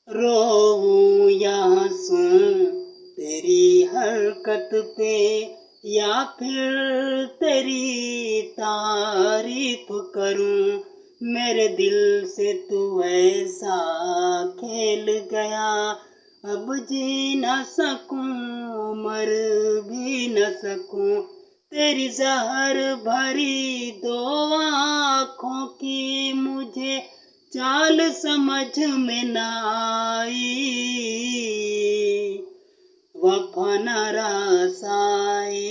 रोऊं या हंसूं तेरी हरकत पे, या फिर तेरी तारीफ करूं। मेरे दिल से तू ऐसा खेल गया, अब जी न सकूं, मर भी न सकूं। तेरी जहर भरी दो आँखों की मुझे चाल समझ में न आई। वफा न रसाई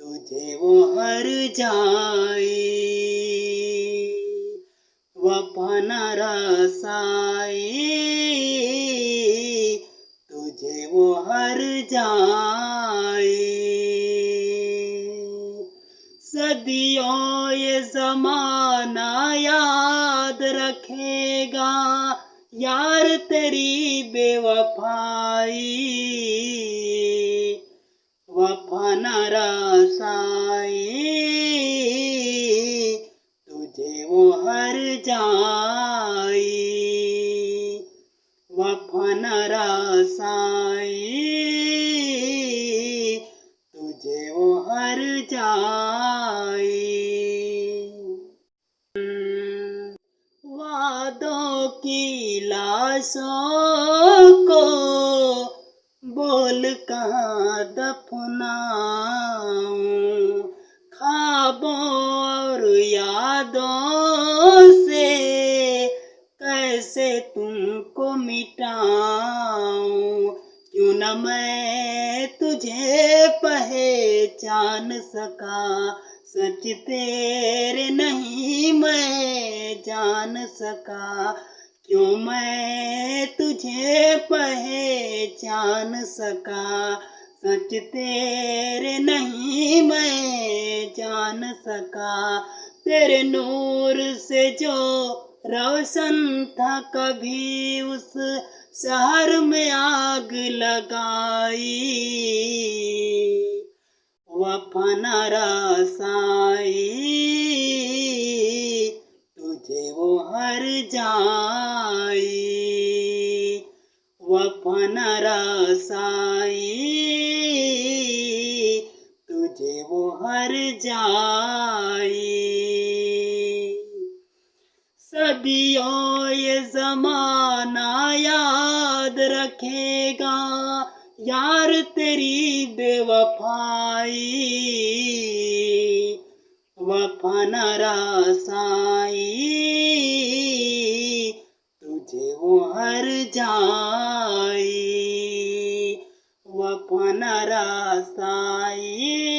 तुझे वो हर जाई। वफा न रसाई तुझे वो हर जाई। सदियों ये ज़माना याद रखेगा यार तेरी बेवफाई। वफा न रसाई तुझे वो हर जाई। वफा न रसाई तुझे वो हर जाई। वादों की लाशों को बोल कहाँ दफनाऊं, ख्वाबों और यादों से कैसे तुमको मिटाऊं। क्यों न मैं तुझे पहचान सका, सच तेरे नहीं मैं जान सका। क्यों मैं तुझे पहचान सका, सच तेरे नहीं मैं जान सका। तेरे नूर से जो रोशन था कभी उस शहर में आग लगाई। वफा न रसाई तुझे वो हर जाई। वफा न रसाई तुझे वो हर जाई। सदियों ये ज़माना याद रखेगा यार तेरी बेवफाई। वफा न रसाई तुझे वो हर जाई। वफा न रसाई